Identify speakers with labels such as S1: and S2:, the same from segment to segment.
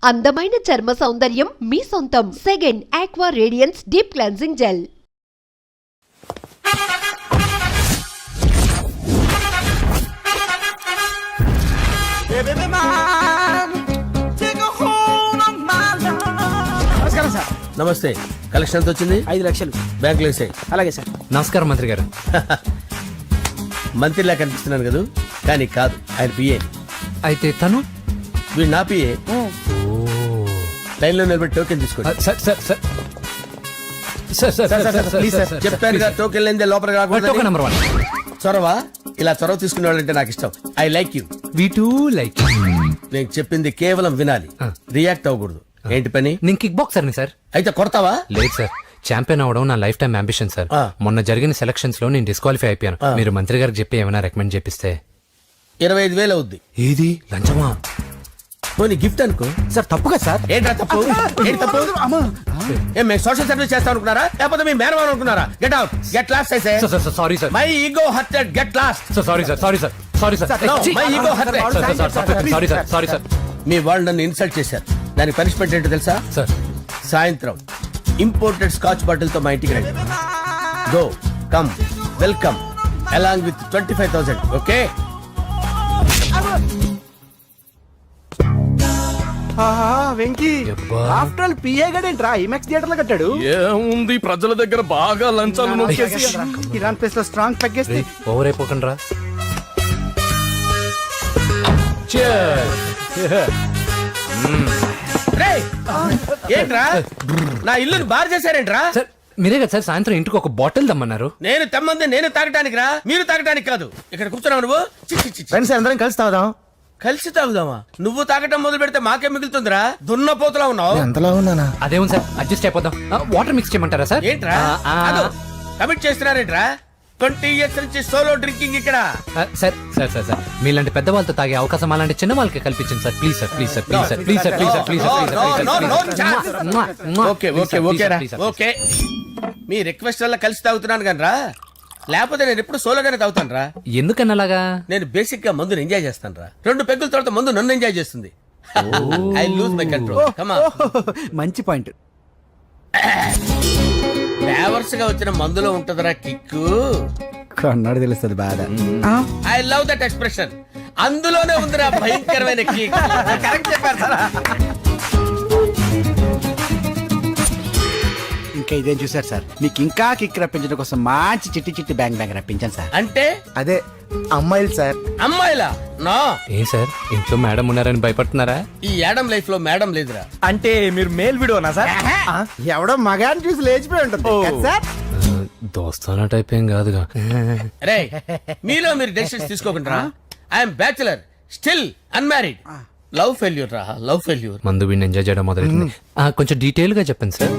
S1: అందమైన చర్మ సౌందర్యం మీ సొంతం. Second aqua radiance deep cleansing gel.
S2: నమస్తే. కలెక్షన్ ఎంత వచ్చింది?
S3: 5 లక్షలు.
S2: బ్యాంకులో వేసాయి.
S3: అలాగే సార్.
S4: నమస్కారం మంత్రి గారు.
S2: మంత్రిలా కనిపిస్తున్నాను కదా, కానీ కాదు, ఆయన పిఏ.
S4: అయితే తను
S2: వీడు నా పిఏ. లైన్ లో నిలబెట్టి టోకెన్ తీసుకోండి.
S4: Sir sir sir sir sir sir
S2: please sir, చెప్పాను కదా, టోకెన్ లేనిదే లోపలికి రాకూడదు.
S4: Token number 1.
S2: చొరవ, ఇలా చొరవ తీసుకునే వాళ్ళంటే నాకు ఇష్టం. I like you.
S4: We two like.
S2: నేను చెప్పింది కేవలం వినాలి, రియాక్ట్ అవ్వకూడదు. ఏంటి పని?
S4: నేను కిక్ బాక్సర్ని సార్.
S2: అయితే కొడతావా?
S4: లేదు సార్, ఛాంపియన్ అవడం నా లైఫ్ టైం అంబిషన్ సార్. మొన్న జరిగిన సెలక్షన్స్ లో నేను డిస్క్వాలిఫై అయిపోయాను. మీరు మంత్రి గారికి చెప్పి ఏమైనా రికమెండ్ చేపిస్తే.
S2: 25,000 అవుద్ది.
S4: ఏది లంచమా?
S2: పోనీ గిఫ్ట్ అనుకో.
S3: సార్ తప్పు కదా సార్.
S2: ఏంట్రా తప్పు? ఏంటి తప్పు? ఏం మేము సోషల్ సర్వీస్ చేస్తాం అనుకున్నారా, లేకపోతే మీ మేనమాన్ అనుకున్నారా? Get out, get lost. అయితే
S4: sorry sir,
S2: my ego hurted, get lost.
S4: Sorry sir, sorry sir, sorry sir,
S2: my ego hurted.
S4: Sorry sir, sorry sir.
S2: మీ వాళ్ళు నన్ను ఇన్సల్ట్ చేశారు. దానికి పనిష్మెంట్ ఏంటో తెలుసా?
S4: సార్
S2: సాయంత్రం ఇంపోర్టెడ్ స్కాచ్ బాటిల్ తో మా ఇంటికి రండి. Go come welcome along with 25,000. Okay?
S3: Venky
S4: యబ్బా.
S3: ఆఫ్టర్ ఆల్ పిఏ గడేంట్రా ఇమెక్స్ థియేటర్ లో కట్టాడు.
S5: ఏముంది, ప్రజల దగ్గర బాగా లంచాలు నొక్కేసి
S3: ఇరాన్ ప్లేస్ లో స్ట్రాంగ్ తగ్గేస్తే
S4: ఓవర్ అయిపోకండి రా.
S2: రేయ్, ఏంట్రా నా ఇల్లుని బార్ చేశారేంట్రా?
S4: సార్ మీరే కదా సార్ సాయంత్రం ఇంటికి ఒక బాటిల్ దమ్మన్నారు.
S2: నేను తెమ్మంది నేను తాగటానికి రా, మీరు తాగటానికి కాదు. ఇక్కడ కూర్చున్నావు నువ్వు. చి, చి, చి, చి.
S3: ఫ్రెండ్స్ అందరం కలిసి తాగుదాం.
S2: కలిసి తాగుదామా? నువ్వు తాగటం మొదలు పెడితే మాకే మిగులుతుందిరా. దున్నపోతులా ఉన్నావు.
S3: ఎంతలా ఉన్నానా?
S4: అదేమో సార్, అడ్జస్ట్ అయిపోదాం. వాటర్ మిక్స్ చేయమంటారా సార్?
S2: ఏంట్రా కమిట్ చేస్తున్నారేంట్రా? 20 years నుంచి సోలో డ్రింకింగ్ ఇక్కడ.
S4: సార్ సార్ సార్ సార్ మీలాంటి పెద్ద వాళ్ళతో తాగే అవకాశం అలాంటి చిన్న వాళ్ళకి కల్పించండి sir. Please sir, please sir, please sir, please sir, please sir, please sir.
S2: Okay okay okay రా, ఓకే. మీ రిక్వెస్ట్ వల్ల కలిసి తాగుతున్నాను కానీ రా, లేకపోతే నేను ఎప్పుడు సోలోగానే తాగుతాను రా.
S4: ఎందుకన్నా అలాగా?
S2: నేను బేసిక్ గా మందుని ఎంజాయ్ చేస్తాను రా. 2 పెగ్గుల తర్వాత మందు నన్ను ఎంజాయ్ చేస్తుంది. I lose my control. Come on.
S3: మంచి పాయింట్.
S2: ఫ్లేవర్స్ గా వచ్చిన మందులో ఉంటదరా కిక్కు.
S3: కన్నాడు తెలుస్తుంది బాధ.
S2: I love that expression. అందులోనే ఉందిరా భయంకరమైన కిక్. కరెక్ట్ చెప్పారు సార్.
S3: ఇంకా ఇదేం చూసారు సార్, మీకు ఇంకా కిక్ రప్పించడం కోసం మంచి చిట్టి చిట్టి బ్యాంగ్ బ్యాంగ్ రప్పించాను సార్.
S2: అంటే
S3: అదే అమ్మాయిలు సార్.
S2: అమ్మాయిలా? నో.
S4: ఏ సార్ ఇంట్లో మేడం ఉన్నారని భయపడుతున్నారా?
S2: ఈ యాడమ్ లైఫ్ లో మేడం లేదురా.
S3: అంటే మీరు మేల్ వీడియోనా సార్? ఎవడో మగాన్ని చూసి లేచిపోయి ఉంటుంది కదా సార్.
S4: దోస్తానా టైప్ ఏం కాదుగా.
S2: రే, మీలో మీరు డెసిషన్స్ తీసుకోకుండా. I'm bachelor, still unmarried. Love failure రా, లవ్ ఫెయిల్యూర్.
S4: మందు వీడిని ఎంజాయ్ చేయడం మొదలైంది. కొంచెం డీటెయిల్ గా చెప్పండి సార్.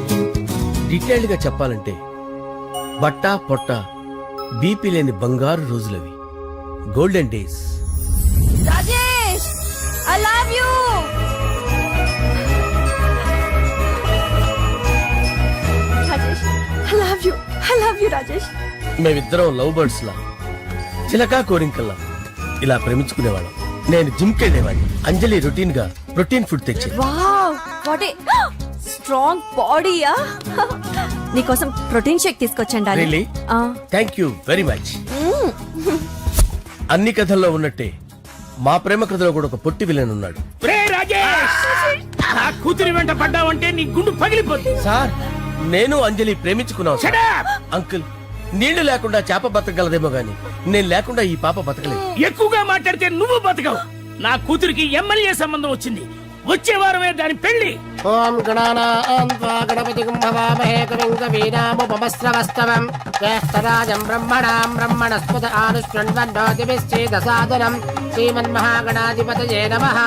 S2: డీటెయిల్డ్ గా చెప్పాలంటే బట్టా పొట్ట బీపీ లేని బంగారు రోజులవి, golden days.
S6: Rajesh, I love you. Rajesh, I love you. I love you, Rajesh.
S2: మేమిద్దరం లవ్ బర్డ్స్ లా, చిలకా కోరింకల్లా ఇలా ప్రేమించుకునేవాళ్ళం. నేను జిమ్ కెళ్ళేవాడిని, అంజలి రొటీన్ గా ప్రోటీన్ ఫుడ్ తెచ్చి.
S6: వావ్, వాట్ ఏ స్ట్రాంగ్ బాడీయా. నీకోసం ప్రోటీన్ షేక్ తీసుకొచ్చండి.
S2: Really? Thank you very much. అన్ని కథల్లో ఉన్నట్టే మా ప్రేమ కథలో కూడా ఒక పొట్టి విలన్ ఉన్నాడు.
S5: కూతురి వెంట పడ్డావంటే నీ గుండు పగిలిపోతుంది.
S2: సార్, నేను అంజలి ప్రేమించుకున్నాను సార్. అంకుల్, నీళ్లు లేకుండా చేప బతకగలదేమో గాని నేను లేకుండా ఈ పాప బతకలేదు.
S5: ఎక్కువగా మాట్లాడితే నువ్వు బతకవు. నా కూతురికి ఎమ్మెల్యే సంబంధం వచ్చింది, వచ్చే వారమే దాని పెళ్లి.
S7: ఓం గణపతిం భవామహే కవిం కవీనాముపమస్రవస్తవం జ్యేష్ఠరాజం బ్రహ్మణాం బ్రహ్మణస్పద ఆనుష్ణ్వన్నోతిభిశ్చేదసాదనం శ్రీమన్మహాగణాధిపతయే నమః.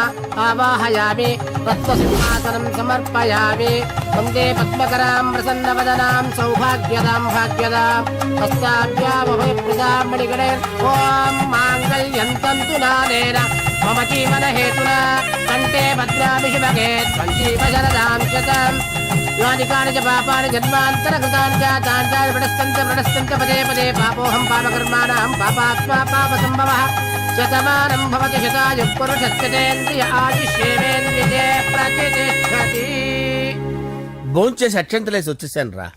S7: ఆవాహయామి తత్వసింహాసనం సమర్పయామి. వందే పద్మకరాం ప్రసన్నవదనాం సౌభాగ్యదాం భాగ్యదాం హస్తాభ్యామభయప్రదాం మణిగణే. ఓం మాంగళ్యం తంతు నానేన మమ జీవన హేతునా కంటే భద్రామి శివగే సంజీవ శరదాం శతం. యానికాని చ పాపాని జన్మాంతరకృతాని చ తాని ప్రడస్తంత పదే పదే పాపోహం పాపకర్మాణం పాపాత్మా పాప సంభవః శతమానం భవతి శతాయు పురుషస్యతేంద్రియ ఆయుష్యేవేంద్రియే ప్రతిష్టతి.
S2: భోంచేసి అక్షంతలేసి వచ్చేసాను రా.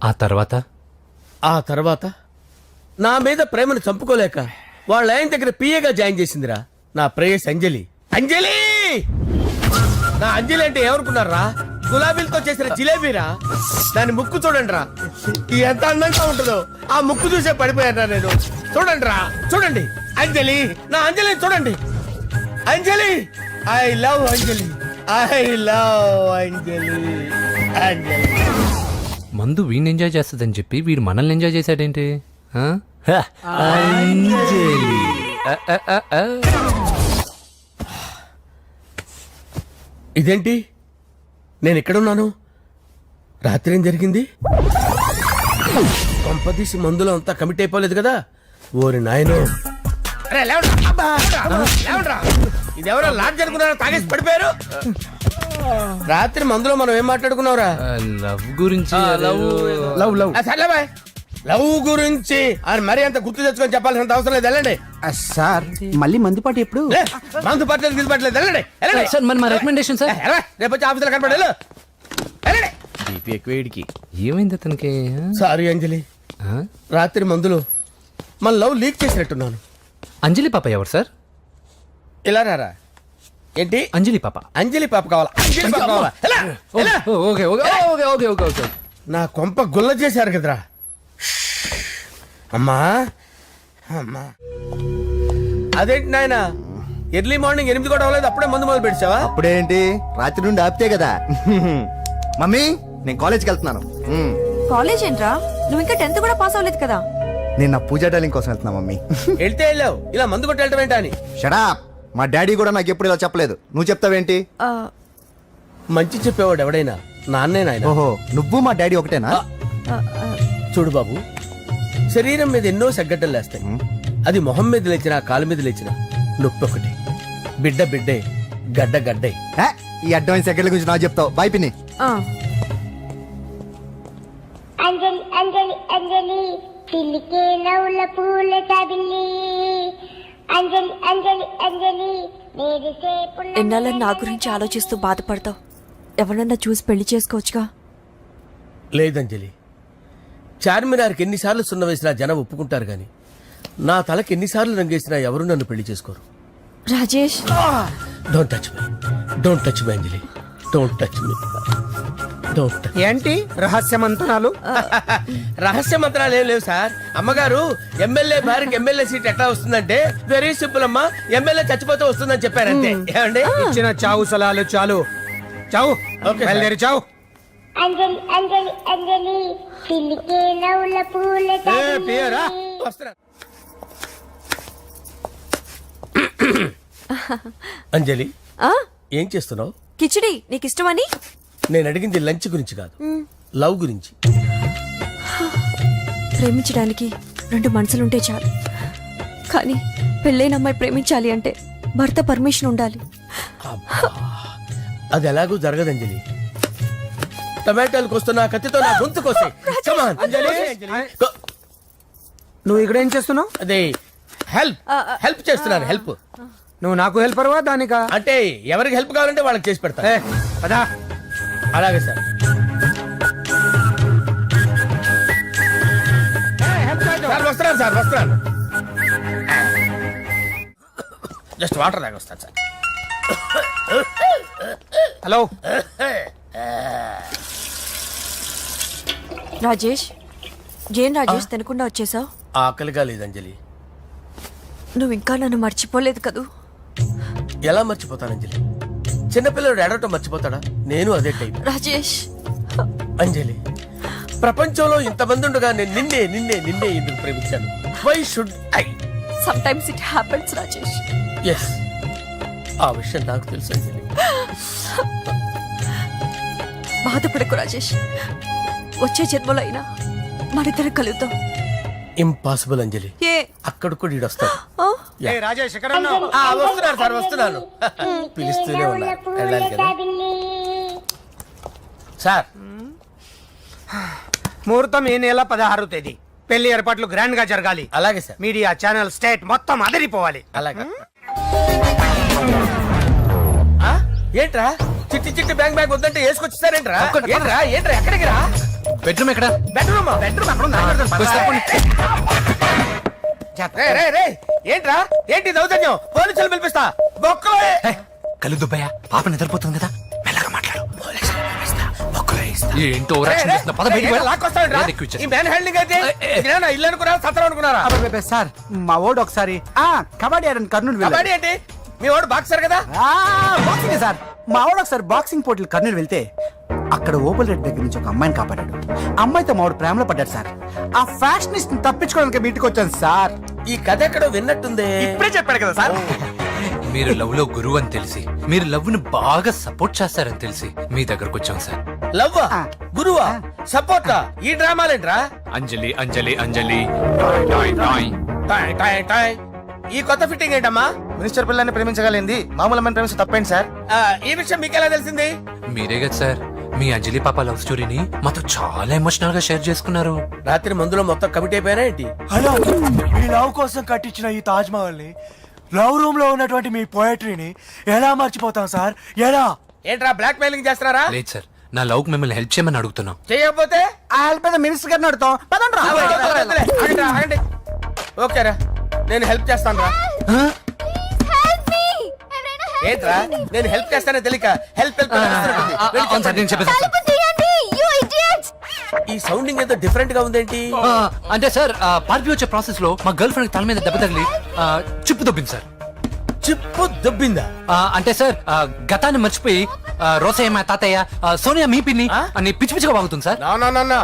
S4: ఆ
S2: ఆ తర్వాత నా మీద ప్రేమను చంపుకోలేక వాళ్ళ ఆయన దగ్గర పిఏగా జాయిన్ చేసిందిరా నా ప్రేయస్ అంజలి. అంజలి నా అంజలి అంటే ఏమనుకున్నారా? గులాబీలతో చేసిన జిలేబీరా. దాని ముక్కు చూడండి రా, ఎంత అందంగా ఉంటుందో. ఆ ముక్కు చూసే పడిపోయారా నేను. చూడండి రా, చూడండి అంజలి, నా అంజలి చూడండి. Anjali, I love Anjali, I love Anjali. Anjali
S4: మందు వీడిని ఎంజాయ్ చేస్తుందని చెప్పి వీడు మనల్ని ఎంజాయ్ చేశాడేంటి? ఆ?
S2: ఇదేంటి, నేను ఎక్కడున్నాను? రాత్రి ఏం జరిగింది? కొంపదీసి మందులో అంతా కమిట్ అయిపోలేదు కదా? ఓరి నాయనో, ఇదెవరో లాడ్జ్ అనుకున్నారా? తాగేసి పడిపోయారు. రాత్రి మందులో మనం ఏం మాట్లాడుకున్నావురా?
S4: లవ్ గురించి
S3: లవ్ లవ్
S2: సర్లే బాయ్, లవ్ గురించి అని మరీ అంత గుర్తు తెచ్చుకొని చెప్పాల్సినంత అవసరం లేదు. వెళ్ళండి.
S3: సార్ మళ్ళీ మందుపాటి ఎప్పుడు?
S2: లే, మందు పట్టలేదు గిల్లు పట్టలేదు. వెళ్ళండి, వెళ్ళండి.
S4: సార్ మరి మా రికమెండేషన్ సార్.
S2: రేపు వచ్చి ఆఫీసులో కనపడి వెళ్ళు. వెళ్ళండి.
S4: ఏమైంది అతనికి?
S2: సారీ అంజలి,
S4: ఆ?
S2: రాత్రి మందులో మన లవ్ లీక్ చేసినట్టున్నాను.
S4: అంజలి పాప ఎవరు సార్?
S2: ఇలా రారా. ఏంటి?
S4: అంజలి పాప.
S2: అంజలి పాప కావాలా? అంజలి పాప కావాలా? ఎలా? ఎలా?
S4: Okay okay okay okay okay okay.
S2: నా కొంప గుల్ల చేశారు కదరా. అమ్మా అమ్మా, అదేంటి నాయన, ఎర్లీ మార్నింగ్ 8 కూడా అవ్వలేదు, అప్పుడే మందు మొదలు పెడిచావా?
S8: అప్పుడేంటి, రాత్రి నుండి ఆపితే కదా. మమ్మీ, నేను కాలేజ్కి వెళ్తున్నాను.
S6: కాలేజ్ ఏంట్రా, నువ్వు ఇంకా 10th కూడా పాస్ అవ్వలేదు కదా.
S8: నేను నా పూజా డాలింగ్ కోసం వెళ్తున్నా మమ్మీ.
S2: వెళ్తే వెళ్ళావు, ఇలా మందు కొట్టి వెళ్ళటం ఏంటా అని.
S8: షడా, మా డాడీ కూడా నాకు ఎప్పుడు ఇలా చెప్పలేదు. నువ్వు చెప్తావేంటి?
S6: ఆ,
S2: మంచి చెప్పేవాడు ఎవడైనా నాన్నే నాయన.
S8: ఓహో, నువ్వు మా డాడీ ఒకటేనా?
S2: చూడు బాబు, శరీరం మీద ఎన్నో సగ్గడ్డలు లేస్తాయి. అది మొహం మీద లేచినా కాలు మీద లేచినా నొప్పి ఒకటి. బిడ్డ బిడ్డే, గడ్డ గడ్డే.
S8: ఏ, ఈ అడ్వాన్స్ సెకండ్ల గురించి నాకు చెప్తావు. బాయ్ పిన్ని.
S6: ఆ.
S9: అంజలి అంజలి అంజలి పిల్లికే నవ్వుల పూల తబిల్లి అంజలి అంజలి అంజలి
S6: ఎన్నాళ్ళ నా గురించి ఆలోచిస్తూ బాధపడతావు. ఎవరన్నా చూసి పెళ్లి చేసుకోవచ్చుగా.
S2: లేదంజలి, చార్మినార్కి ఎన్నిసార్లు సున్న వేసినా జనం ఒప్పుకుంటారు గాని నా తలకి ఎన్నిసార్లు రంగేసినా ఎవరు నన్ను పెళ్లి చేసుకోరు.
S6: Rajesh,
S2: don't touch me, don't touch me Anjali, don't touch me, don't.
S3: ఏంటి రహస్య మంతనాలు?
S2: రహస్య మంత్రాలు ఏం లేవు సార్. అమ్మగారు ఎమ్మెల్యే భార్యకి ఎమ్మెల్యే సీట్ ఎట్లా వస్తుందంటే వెరీ సింపుల్ అమ్మా, ఎమ్మెల్యే చచ్చిపోతే వస్తుందని చెప్పారంతే. ఏమండి?
S3: ఇచ్చిన చావు సలాలు చాలు. చావు,
S2: ఓకే సార్.
S3: బయలుదేరి చావు.
S9: అంజలి అంజలి అంజలి పిల్లికే నవ్వుల పూల
S2: పియరా
S9: తబిల్లి
S2: వస్తున్నా. అంజలి,
S6: ఆ
S2: ఏం చేస్తున్నావు?
S6: కిచిడి నీకు ఇష్టమని.
S2: నేను అడిగింది లంచ్ గురించి కాదు, లవ్ గురించి.
S6: ప్రేమించడానికి 2 మనసులుంటే చాలు, కానీ పెళ్ళైన అమ్మాయి ప్రేమించాలి అంటే భర్త పర్మిషన్ ఉండాలి.
S2: అబ్బా, అది ఎలాగూ జరగదు అంజలి. టమాటాలు కోస్తున్నా కత్తితో నా గొంతు కోసే. Come on, అంజలి.
S3: నువ్వు ఇక్కడ ఏం చేస్తున్నావు?
S2: అదే హెల్ప్ హెల్ప్ చేస్తున్నాను. హెల్ప్
S3: నువ్వు నాకు హెల్పర్వా దానికా?
S2: అంటే ఎవరికి హెల్ప్ కావాలంటే వాళ్ళకి చేసి పెడతా.
S3: ఏ, పదా.
S2: అలాగే సార్. సార్ వస్తున్నాను, సార్ వస్తున్నాను. జస్ట్ వాటర్ దాకా వస్తాను సార్.
S3: హలో.
S6: రాజేష్, ఏం రాజేష్ తినకుండా వచ్చేసావు?
S2: ఆకలిగా లేదు అంజలి.
S6: నువ్వు ఇంకా నన్ను మర్చిపోలేదు కదూ.
S2: ఎలా మర్చిపోతాను అంజలి? చిన్నపిల్లడు ఏడవటం మర్చిపోతాడా? నేను అదే టైప్.
S6: రాజేష్,
S2: అంజలి, ప్రపంచంలో ఇంతమంది ఉండగా నేను నిన్నే నిన్నే నిన్నే ఎందుకు ప్రేమించాను? Why should I?
S6: Sometimes it happens Rajesh.
S2: Yes, ఆ విషయం నాకు తెలుసు అంజలి.
S6: బాధపడకు రాజేష్, వచ్చే జన్మలో అయినా మనిద్దరం కలుద్దాం.
S2: ఇంపాసిబుల్ అంజలి.
S6: ఏ
S2: అక్కడ కూడా ఈడు వస్తాడు.
S6: ఆ?
S3: ఏ రాజేష్, ఎక్కడ ఉన్నావు?
S2: వస్తున్నాను సార్, వస్తున్నాను. పిలుస్తూనే ఉన్నా, వెళ్ళాలి కదా. సార్
S3: ముహూర్తం ఈ నెల 16వ తేదీ. పెళ్లి ఏర్పాట్లు గ్రాండ్ గా జరగాలి.
S2: అలాగే సార్,
S3: మీడియా ఛానల్ స్టేట్ మొత్తం అదిరిపోవాలి.
S2: అలాగే. ఆ? ఏంట్రా చిట్టి చిట్టి బ్యాంక్ బ్యాగ్ వద్దంటే వేసుకొచ్చేసారేంట్రా? ఏంట్రా ఏంట్రా ఎక్కడికి రా?
S4: బెడ్రూమ్ ఎక్కడ?
S2: బెడ్రూమ్ రే ఏంట్రా ఏంటి దౌర్జన్యం? పోలీసులు పిలిపిస్తా. బొక్కలో
S4: కళ్ళు దుబ్బయ్య, పాప నిద్రపోతుంది కదా, మెల్లగా మాట్లాడు. ఏంటో
S2: లాక్కొస్తావేంట్రా? ఈ మ్యాన్ హ్యాండింగ్ అయితే ఇదేనా ఇల్లు అనుకున్నారా సత్రం అనుకున్నారా?
S3: సార్ మా ఓడు ఒకసారి కబడ్డీ ఆడని కర్నూలు
S2: కబడ్డీ ఏంటి? మీ వాడు బాక్సర్ కదా?
S3: Boxing sir. మా వాడు ఒకసారి బాక్సింగ్ పోటీలు కర్నూలు వెళ్తే అక్కడ ఓబుల్ రెడ్డి దగ్గర నుంచి ఒక అమ్మాయిని కాపాడాడు. అమ్మాయితో మా వాడు ప్రేమలో పడ్డాడు సార్. ఆ ఫ్యాషనిస్ట్ తప్పించుకోవడానికి మీటికి వచ్చాను సార్.
S2: ఈ కథ ఎక్కడో విన్నట్టుంది.
S3: ఇప్పుడే చెప్పాడు కదా సార్.
S4: మీరు లవ్ లో గురువు అని తెలిసి, మీరు లవ్ ను బాగా సపోర్ట్ చేస్తారని తెలిసి మీ దగ్గరకు వచ్చాం సార్.
S2: లవ్వా గురువా సపోర్టా? ఈ డ్రామాలేంట్రా?
S4: అంజలి అంజలి అంజలి టాయ్ టాయ్ టాయ్.
S2: టాయ్ టాయ్ టాయ్. ఈ కొత్త ఫిట్టింగ్ ఏంటమ్మా?
S8: మినిస్టర్ పిల్లల్ని ప్రేమించగలిగింది మామూలు అమ్మని ప్రేమించి తప్పేంటి సార్?
S2: ఈ విషయం మీకెలా తెలిసింది?
S4: మీరే కదా సార్ మీ అంజలి పాప లవ్ స్టోరీని మాతో చాలా ఎమోషనల్ గా షేర్ చేసుకున్నారు.
S2: రాత్రి మందులో మొత్తం కమిటీ అయిపోయినా ఏంటి?
S10: హలో, మీ లవ్ కోసం కట్టించిన ఈ తాజ్ మహల్ ని, లవ్ రూమ్ లో ఉన్నటువంటి మీ పోయట్రీని ఎలా మర్చిపోతాం సార్? ఎలా?
S2: ఏంట్రా బ్లాక్ మెయిలింగ్ చేస్తున్నారా?
S4: లేదు సార్, నా లవ్ కి మిమ్మల్ని హెల్ప్ చేయమని అడుగుతున్నాం.
S2: చేయకపోతే
S3: ఆ హెల్ప్ అయితే మినిస్టర్ గారిని అడుగుతాం. పదండి రా.
S2: ఆగండి, ఆగండి. ఓకేరా, నేను హెల్ప్ చేస్తాను రా. ఏంట్రా నేను హెల్ప్ చేస్తానే తెలియక హెల్ప్ హెల్ప్
S4: అవును సార్, నేను చెప్పేసి
S2: ఈ సౌండింగ్ ఏదో డిఫరెంట్ గా ఉందేంటి?
S4: అంటే సార్ పార్టీ వచ్చే ప్రాసెస్ లో మా గర్ల్ ఫ్రెండ్ తల మీద దెబ్బ తగిలి చిప్పు దొబ్బింది సార్.
S2: చిప్పు దొబ్బిందా?
S4: అంటే సార్ గతాన్ని మర్చిపోయి రోసయ్య మా తాతయ్య, సోనియా మీ పిన్ని అని పిచ్చి పిచ్చిగా బాగుతుంది sir.
S2: No no no no,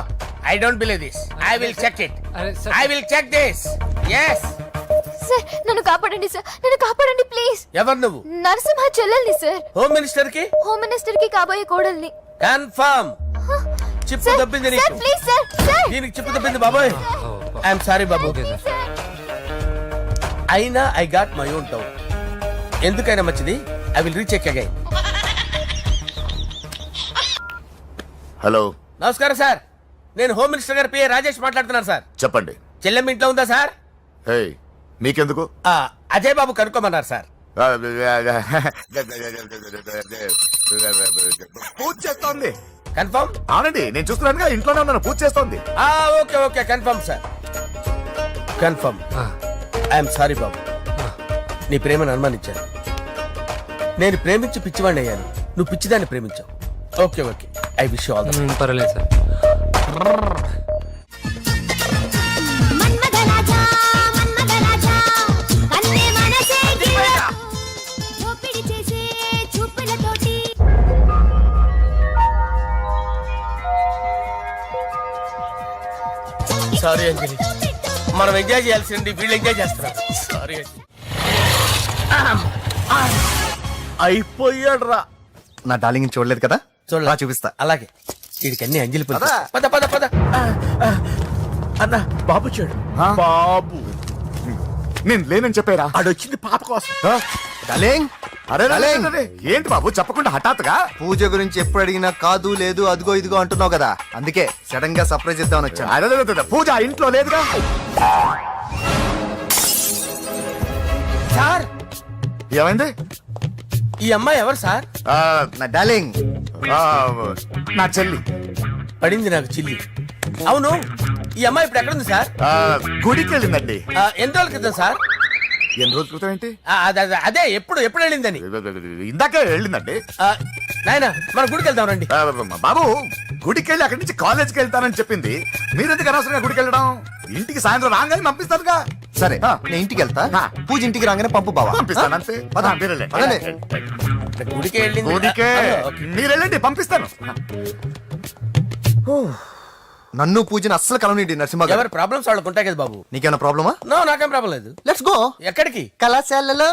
S2: I don't believe this. I will check it. I will check this. yes.
S6: Sir నన్ను కాపాడండి సార్, నన్ను కాపాడండి ప్లీజ్.
S2: ఎవరు నువ్వు?
S6: నరసింహ చెల్లెల్ని సార్,
S2: హోమ్ మినిస్టర్ కి
S6: హోమ్ మినిస్టర్ కి కాబోయే కోడల్ని.
S2: కన్ఫర్మ్ చిప్పు
S6: సార్,
S2: దొబ్బింది
S6: సార్,
S2: నీకు.
S6: Please sir, sir.
S2: దీనికి చిప్పు దొబ్బింది బాబోయ్. ఐఎమ్ సారీ బాబు. అయినా I got my own doubt. ఎందుకైనా మంచిది, I will recheck again.
S11: Hello,
S2: నమస్కారం సార్, నేను హోమ్ మినిస్టర్ గారి పిఏ రాజేష్ మాట్లాడుతున్నాను సార్.
S11: చెప్పండి.
S2: చెల్లెమ్మ ఇంట్లో ఉందా సార్?
S11: హే, మీకెందుకు?
S2: అజయ్ బాబు కనుక్కోమన్నారు సార్.
S11: పూజ చేస్తోంది.
S2: కన్ఫర్మ్?
S11: అవునండి, నేను చూస్తున్నానుగా, ఇంట్లోనే ఉన్నాను, పూజ చేస్తోంది.
S2: Okay okay, confirm sir, confirm. I'm sorry బాబు, నీ ప్రేమను అనుమానించాను. నేను ప్రేమించి పిచ్చివాడిని అయ్యాను, నువ్వు పిచ్చిదాన్ని ప్రేమించావు. Okay okay, I wish all the best.
S4: పర్వాలేదు సార్.
S2: సారీ అంజలి, మనం ఎంజాయ్ చేయాల్సింది వీళ్ళు ఎంజాయ్ చేస్తున్నారు. సారీ అంజలి.
S8: అయిపోయాడు రా. నా డార్లింగ్ చూడలేదు కదా,
S2: చూడలా,
S8: చూపిస్తా.
S2: అలాగే వీడికన్నీ అంజలి పద పద పద పద.
S11: అన్న బాబు చూడు. బాబు నేను లేనని చెప్పారా?
S8: ఆడొచ్చింది పాప కోసం. డార్లింగ్,
S11: అరే
S8: డార్లింగ్.
S11: ఏంటి బాబు చెప్పకుండా హఠాత్తుగా?
S8: పూజ గురించి ఎప్పుడు అడిగినా కాదు లేదు అదిగో ఇదిగో అంటున్నావు కదా, అందుకే సడన్ గా సర్ప్రైజ్ ఇద్దామని వచ్చాను.
S11: అదే పూజ ఇంట్లో లేదుగా.
S2: సార్
S11: ఏమైంది?
S2: ఈ అమ్మాయి ఎవరు సార్?
S8: నా డార్లింగ్,
S11: నా చెల్లి.
S2: పడింది నాకు చిల్లి. అవును, ఈ అమ్మాయి ఇప్పుడు ఎక్కడుంది సార్?
S11: గుడికి వెళ్ళిందండి.
S2: ఎన్ని రోజుల క్రితం సార్?
S11: ఎన్ని రోజుల క్రితం ఏంటి?
S2: అదే ఎప్పుడు ఎప్పుడు వెళ్ళిందని.
S11: ఇందాకే వెళ్ళిందండి.
S2: నాయన మన గుడికి వెళ్దాం రండి.
S11: బాబు గుడికి వెళ్ళి అక్కడి నుంచి కాలేజ్కి వెళ్తానని చెప్పింది. మీరెందుకు అనవసరంగా గుడికి వెళ్ళడం? ఇంటికి సాయంత్రం రాగానే పంపిస్తారుగా.
S8: సరే నేను ఇంటికి వెళ్తా, పూజ ఇంటికి రాగానే పంపు బావా.
S11: పంపిస్తాను అంతే.
S2: గుడికి వెళ్ళింది.
S11: గుడికే మీరు వెళ్ళండి, పంపిస్తాను.
S8: నన్ను పూజని అస్సలు కలవనండి నరసింహ గారు.
S2: ఎవరి ప్రాబ్లమ్స్ వాళ్ళకు ఉంటాయి కదా బాబు.
S8: నీకేమైనా ప్రాబ్లమా?
S2: నో, నాకేం ప్రాబ్లం లేదు.
S8: Let's go.
S2: ఎక్కడికి?
S8: కళాశాలలో.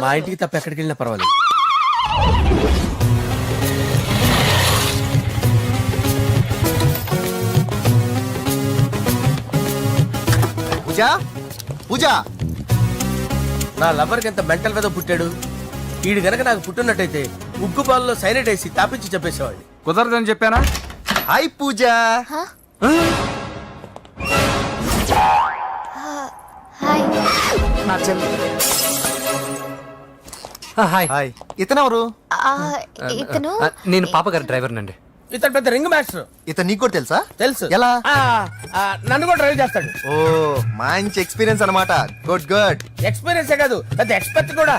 S2: మా ఇంటికి తప్ప ఎక్కడికి వెళ్ళినా పర్వాలేదు.
S8: పూజ, పూజ.
S2: నా లవర్కి ఎంత మెంటల్ మీద పుట్టాడు. ఈడు గనక నాకు పుట్టినట్టయితే ఉగ్గు పాలలో సైనట్ వేసి తాపించి చెప్పేసేవాడిని.
S10: కుదరదని చెప్పానా?
S8: హాయ్ పూజ.
S9: హాయ్.
S3: నా చెల్లి.
S4: Hi
S8: hi. ఇతనెవరు?
S9: ఇతను
S4: నేను పాప గారి డ్రైవర్ నండి.
S2: ఇతను పెద్ద రింగ్ మాస్టర్.
S8: ఇతను నీకు కూడా తెలుసా?
S2: తెలుసు.
S8: ఎలా?
S2: నన్ను కూడా డ్రైవ్ చేస్తాడు.
S8: ఓ మంచి ఎక్స్పీరియన్స్ అన్నమాట. Good good.
S2: ఎక్స్పీరియన్స్ కాదు, పెద్ద ఎక్స్పర్ట్ కూడా.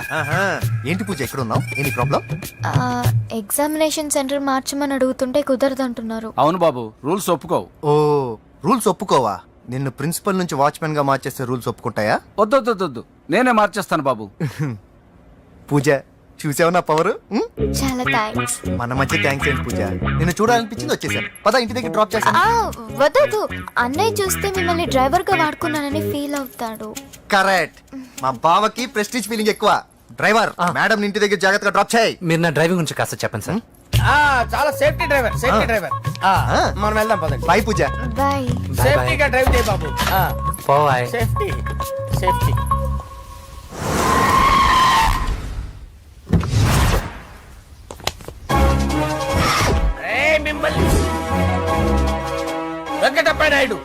S8: ఏంటి పూజ ఎక్కడ ఉన్నావు? Any problem?
S9: ఎగ్జామినేషన్ సెంటర్ మార్చమని అడుగుతుంటే కుదరదంటున్నారు.
S10: అవును బాబు, రూల్స్ ఒప్పుకోవు.
S8: ఓ రూల్స్ ఒప్పుకోవా? నిన్ను ప్రిన్సిపల్ నుంచి వాచ్మెన్ గా మార్చేస్తే రూల్స్ ఒప్పుకుంటాయా?
S10: వద్దు, నేనే మార్చేస్తాను బాబు.
S8: పూజ చూసావు నా పవర్?
S9: చాలా థ్యాంక్స్.
S8: మన మధ్య థ్యాంక్స్ ఏంటి పూజ, నిన్ను చూడాలనిపించింది వచ్చేసాను. పద ఇంటి దగ్గర డ్రాప్ చేస్తాను.
S9: వద్దు, అన్నయ్య చూస్తే మిమ్మల్ని డ్రైవర్ గా వాడుకున్నానని ఫీల్ అవుతాడు.
S8: కరెక్ట్. మా బావకి ప్రెస్టీజ్ ఫీలింగ్ ఎక్కువ. డ్రైవర్ మేడం ఇంటి దగ్గర జాగ్రత్తగా డ్రాప్ చేయి.
S4: మీరు నా డ్రైవింగ్ గురించి కాస్త చెప్పండి సార్.
S2: చాలా సేఫ్టీ డ్రైవర్. మనం వెళ్దాం పదండి.
S8: బాయ్ పూజ.
S9: బాయ్.
S2: సేఫ్టీగా డ్రైవ్ చేయి బాబు.
S4: బాయ్.
S2: Safety safety. మిమ్మల్ని వెంకటప్ప నాయుడు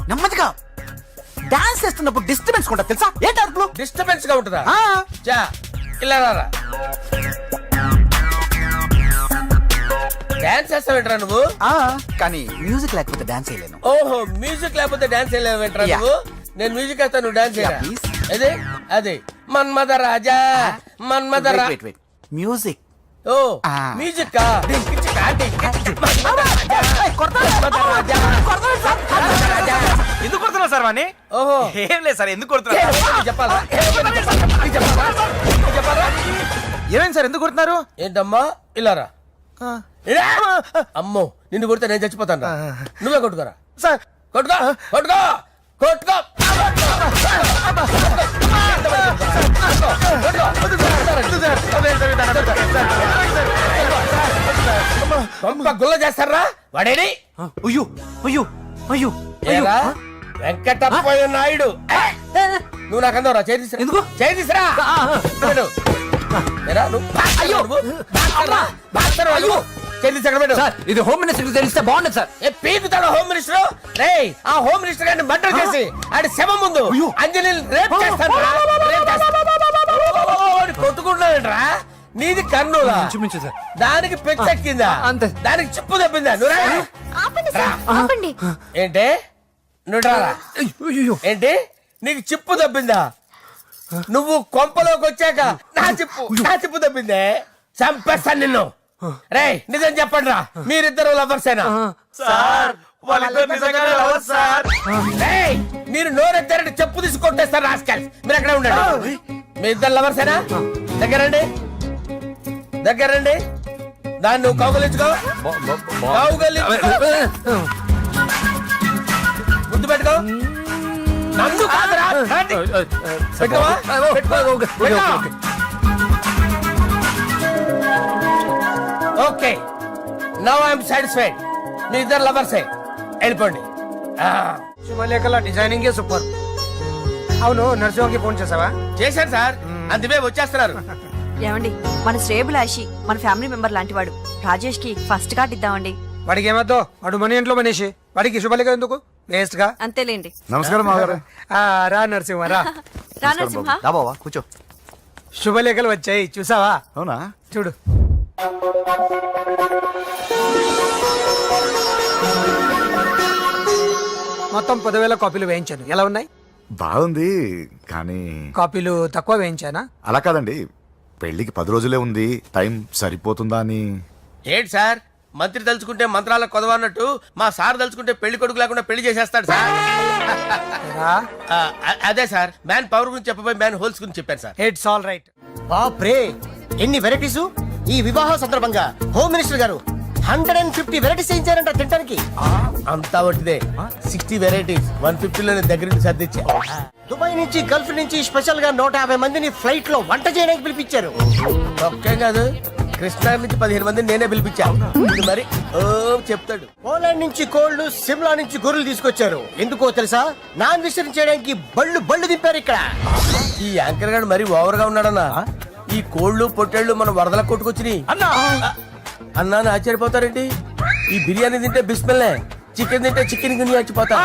S3: నెమ్మదిగా డాన్స్ చేస్తున్నప్పుడు డిస్టర్బెన్స్ కూడా తెలుసా? ఏంటి అరుపులు?
S2: డిస్టర్బెన్స్ గా ఉంటుందా? చా ఇలా రారా. డాన్స్ చేస్తావేంట్రా నువ్వు?
S3: కానీ మ్యూజిక్ లేకపోతే డాన్స్ చేయలేను.
S2: ఓహో, మ్యూజిక్ లేకపోతే డాన్స్ చేయలేవేంట్రా నువ్వు? నేను మ్యూజిక్ వేస్తాను, నువ్వు డాన్స్ చేయరా? అదే అదే మన్మద రాజా
S3: మ్యూజిక్.
S2: ఓ మ్యూజిక్
S10: ఎందుకు కొడుతున్నావు సార్ వాణ్ణి?
S2: ఓహో
S10: ఏం లేదు సార్, ఎందుకు కొడుతున్నారు?
S2: చెప్పాలా?
S10: ఏమైంది సార్, ఎందుకు కొడుతున్నారు?
S2: ఏంటమ్మా ఇలారా. అమ్మో, నిన్ను కొడితే నేను చచ్చిపోతాను. నువ్వే కొట్టుకోరా
S10: సార్.
S2: కొట్టుకో. గుల్ల చేస్తారా వాడేడి? ఏరా వెంకటప్పయ్య నాయుడు, నువ్వు నాకు అందవరా? చేతిసిరా.
S4: ఇది హోమ్ మినిస్టర్ తెలిస్తే బాగుండదు సార్.
S2: పీకుతాడు హోమ్ మినిస్టర్. ఆ హోమ్ మినిస్టర్ గారిని మర్డర్ చేసి ఆడి శవం ముందు అంజలి రేప్ చేస్తాను. కొట్టుకుంటున్నాడంట్రా. నీది కర్నూలా? దానికి పెచ్చెక్కిందా?
S4: అంతే.
S2: దానికి చిప్పు తప్పిందా? ఏంటి నువ్వు రారా? ఏంటి నీకు చిప్పు తప్పిందా? నువ్వు కొంపలోకి వచ్చాక నా చిప్పు తప్పిందే. చంపేస్తాను నిన్ను. రేయ్ నిజం చెప్పండి రా, మీరిద్దరు లవర్సేనా? మీరు నోరెత్తారంటే చెప్పు తీసి కొట్టేస్తారు రాస్కల్స్. మీరు ఎక్కడ ఉండండి. మీ ఇద్దరు లవర్సేనా? దగ్గరండి. దాన్ని నువ్వు కౌగలించుకో. ముద్దు పెట్టుకో. నన్ను కాదురా. పెట్టుకోవా? Okay, now I'm satisfied. మీ ఇద్దరు లవర్సే, వెళ్ళిపోండి.
S10: శుభలేఖల డిజైనింగ్ సూపర్. అవును, నర్సింహకి ఫోన్ చేసావా?
S2: చేశాను సార్, అందుకే వచ్చేస్తున్నారు.
S6: ఏమండి, మన శ్రేయబులాషి మన ఫ్యామిలీ మెంబర్ లాంటి వాడు. రాజేష్ కి ఫస్ట్ కార్డ్ ఇద్దామండి.
S10: వాడికి ఏమద్దో, వాడు మన ఇంట్లో మనిషి. వాడికి శుభలేఖ ఎందుకు? వేస్ట్ గా.
S6: అంతేలేండి.
S11: నమస్కారం మాగారు.
S10: రా నరసింహ రా.
S6: రా నరసింహ.
S8: బావా కూర్చో.
S10: శుభలేఖలు వచ్చాయి, చూసావా?
S11: అవునా?
S10: చూడు. మొత్తం 10,000 కాపీలు వేయించాను. ఎలా ఉన్నాయి?
S11: బాగుంది, కానీ
S10: కాపీలు తక్కువ వేయించానా?
S11: అలా కాదండి, పెళ్లికి 10 రోజులే ఉంది, టైం సరిపోతుందా అని.
S2: ఏంటి సార్, మంత్రి తలుచుకుంటే మంత్రాలకు కొదవన్నట్టు మా సార్ తలుచుకుంటే పెళ్లి కొడుకు లేకుండా పెళ్లి చేసేస్తాడు సార్. అదే సార్, మ్యాన్ పవర్ గురించి చెప్పబోయి మ్యాన్ హోల్స్ గురించి చెప్పాను సార్.
S10: It's all right.
S7: బాప్రే, ఎన్ని వెరైటీస్! ఈ వివాహ సందర్భంగా హోమ్ మినిస్టర్ గారు 150 వెరైటీస్ చేయించారంట తినడానికి.
S2: అంతా ఒకటిదే. 60 వెరైటీస్ 150లోనే దగ్గర నుంచి సర్దిచ్చా.
S7: దుబాయ్ నుంచి గల్ఫ్ నుంచి స్పెషల్ గా 150 మందిని ఫ్లైట్ లో వంట చేయడానికి పిలిపించారు.
S2: ఒక్కేం కాదు, కృష్ణా నుంచి 15 మందిని నేనే పిలిపించా ఇది మరి ఓ చెప్తాడు.
S7: పోలాండ్ నుంచి కోళ్లు, సిమ్లా నుంచి గొర్రెలు తీసుకొచ్చారు. ఎందుకో తెలుసా? నాన్ వెజిటేరియన్ చేయడానికి బళ్ళు దింపారు ఇక్కడ.
S2: ఈ యాంకర్ గారు మరి ఓవర్ గా ఉన్నాడన్నా. ఈ కోళ్లు పొట్టేళ్లు మన వరదల కొట్టుకొచ్చినాయి అన్నాను ఆశ్చర్యపోతారేంటి? ఈ బిర్యానీ తింటే బిస్మిల్లే, చికెన్ తింటే చికెన్ గిన్నె వచ్చిపోతా.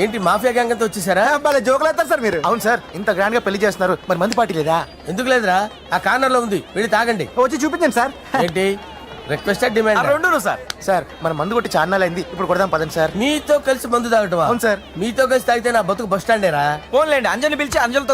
S2: ఏంటి మాఫియా గ్యాంగ్ అంతా వచ్చేసారా?
S3: జోకులు వేస్తారు సార్ మీరు. అవును సార్, ఇంత గ్రాండ్ గా పెళ్లి చేస్తున్నారు, మరి మంది పార్టీ లేదా?
S2: ఎందుకు లేదురా, ఆ కార్నర్ లో ఉంది, వెళ్ళి తాగండి.
S3: వచ్చి చూపించండి సార్.
S2: ఏంటి రిక్వెస్ట్ డిమాండ్?
S3: రెండు సార్. సార్ మన మందు కొట్టి చాన్నాలు అయింది, ఇప్పుడు కొడదాం పదండి సార్.
S2: మీతో కలిసి మందు తాగటమా?
S3: అవును సార్.
S2: మీతో కలిసి తాగితే నా బతుకు బస్ స్టాండేరా?
S3: ఫోన్లేండి, అంజలి పిలిచి అంజలితో